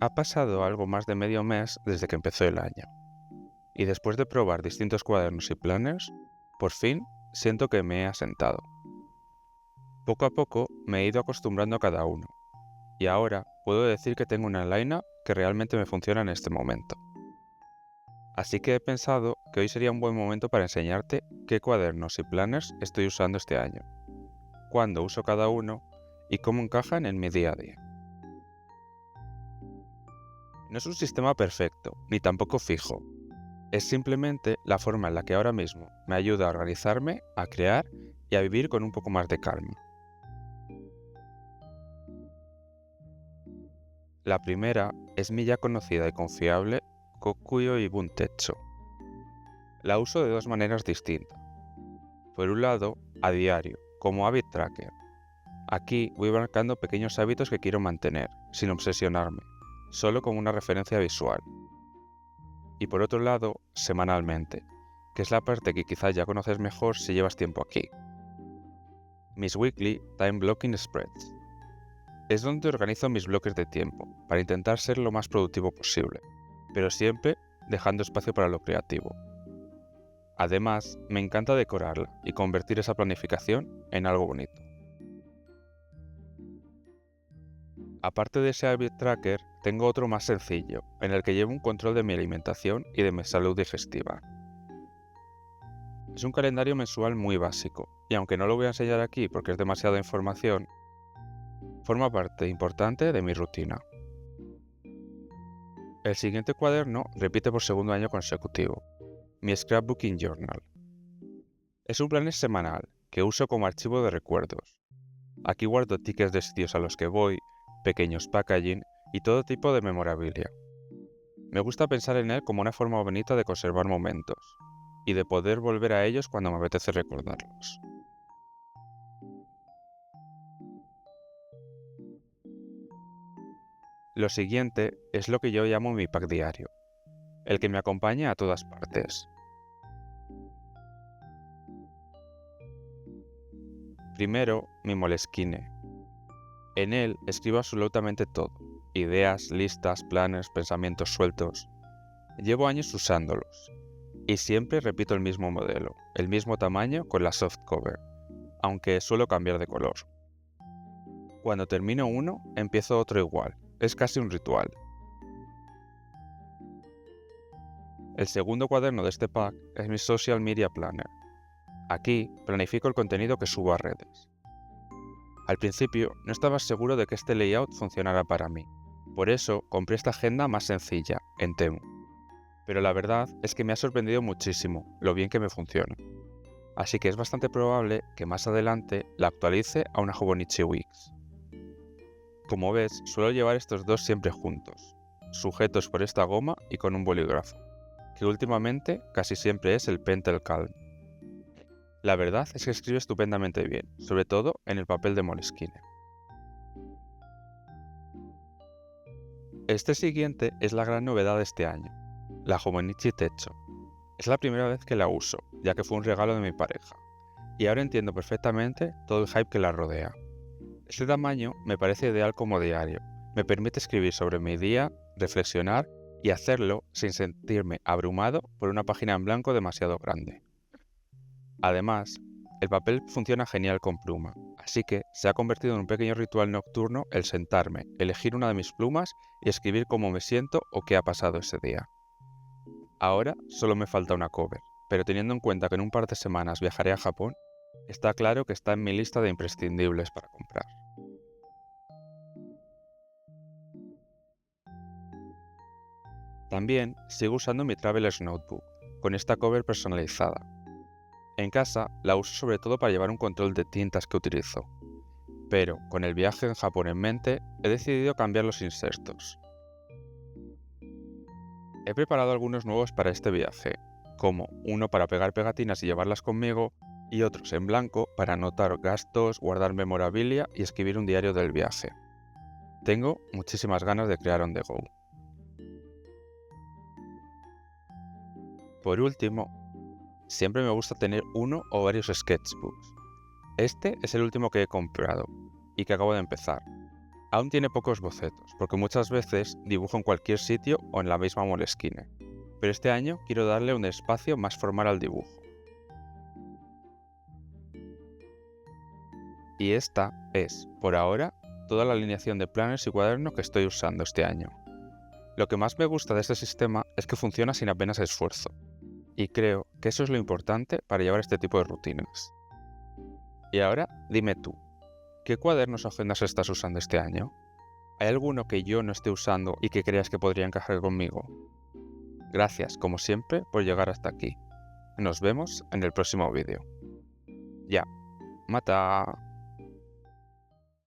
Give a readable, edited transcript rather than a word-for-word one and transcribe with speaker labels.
Speaker 1: Ha pasado algo más de medio mes desde que empezó el año, y después de probar distintos cuadernos y planners, por fin siento que me he asentado. Poco a poco me he ido acostumbrando a cada uno, y ahora puedo decir que tengo una line-up que realmente me funciona en este momento. Así que he pensado que hoy sería un buen momento para enseñarte qué cuadernos y planners estoy usando este año, cuándo uso cada uno y cómo encajan en mi día a día. No es un sistema perfecto, ni tampoco fijo. Es simplemente la forma en la que ahora mismo me ayuda a organizarme, a crear y a vivir con un poco más de calma. La primera es mi ya conocida y confiable Kokuyo Ibun Techo. La uso de dos maneras distintas. Por un lado, a diario, como habit tracker. Aquí voy marcando pequeños hábitos que quiero mantener, sin obsesionarme, solo con una referencia visual. Y por otro lado, semanalmente, que es la parte que quizás ya conoces mejor si llevas tiempo aquí. Mis Weekly Time Blocking Spreads. Es donde organizo mis bloques de tiempo, para intentar ser lo más productivo posible, pero siempre dejando espacio para lo creativo. Además, me encanta decorarla y convertir esa planificación en algo bonito. Aparte de ese habit tracker, tengo otro más sencillo, en el que llevo un control de mi alimentación y de mi salud digestiva. Es un calendario mensual muy básico, y aunque no lo voy a enseñar aquí porque es demasiada información, forma parte importante de mi rutina. El siguiente cuaderno repite por segundo año consecutivo, mi Scrapbooking Journal. Es un planner semanal que uso como archivo de recuerdos. Aquí guardo tickets de sitios a los que voy, pequeños packaging y todo tipo de memorabilia. Me gusta pensar en él como una forma bonita de conservar momentos y de poder volver a ellos cuando me apetece recordarlos. Lo siguiente es lo que yo llamo mi pack diario, el que me acompaña a todas partes. Primero, mi Moleskine. En él escribo absolutamente todo, ideas, listas, planes, pensamientos sueltos. Llevo años usándolos, y siempre repito el mismo modelo, el mismo tamaño con la soft cover, aunque suelo cambiar de color. Cuando termino uno, empiezo otro igual, es casi un ritual. El segundo cuaderno de este pack es mi Social Media Planner. Aquí planifico el contenido que subo a redes. Al principio no estaba seguro de que este layout funcionara para mí, por eso compré esta agenda más sencilla, en Temu. Pero la verdad es que me ha sorprendido muchísimo lo bien que me funciona. Así que es bastante probable que más adelante la actualice a una Hobonichi Wix. Como ves, suelo llevar estos dos siempre juntos, sujetos por esta goma y con un bolígrafo, que últimamente casi siempre es el Pentel Calm. La verdad es que escribe estupendamente bien, sobre todo en el papel de Moleskine. Este siguiente es la gran novedad de este año, la Hobonichi Techo. Es la primera vez que la uso, ya que fue un regalo de mi pareja, y ahora entiendo perfectamente todo el hype que la rodea. Este tamaño me parece ideal como diario, me permite escribir sobre mi día, reflexionar y hacerlo sin sentirme abrumado por una página en blanco demasiado grande. Además, el papel funciona genial con pluma, así que se ha convertido en un pequeño ritual nocturno el sentarme, elegir una de mis plumas y escribir cómo me siento o qué ha pasado ese día. Ahora solo me falta una cover, pero teniendo en cuenta que en un par de semanas viajaré a Japón, está claro que está en mi lista de imprescindibles para comprar. También sigo usando mi Traveler's Notebook, con esta cover personalizada. En casa la uso sobre todo para llevar un control de tintas que utilizo, pero con el viaje en Japón en mente he decidido cambiar los insertos. He preparado algunos nuevos para este viaje, como uno para pegar pegatinas y llevarlas conmigo, y otros en blanco para anotar gastos, guardar memorabilia y escribir un diario del viaje. Tengo muchísimas ganas de crear on the go. Por último, siempre me gusta tener uno o varios sketchbooks. Este es el último que he comprado y que acabo de empezar. Aún tiene pocos bocetos, porque muchas veces dibujo en cualquier sitio o en la misma Moleskine, pero este año quiero darle un espacio más formal al dibujo. Y esta es, por ahora, toda la alineación de planners y cuadernos que estoy usando este año. Lo que más me gusta de este sistema es que funciona sin apenas esfuerzo, y creo que eso es lo importante para llevar este tipo de rutinas. Y ahora, dime tú, ¿qué cuadernos o agendas estás usando este año? ¿Hay alguno que yo no esté usando y que creas que podría encajar conmigo? Gracias, como siempre, por llegar hasta aquí. Nos vemos en el próximo vídeo. Ya, mata.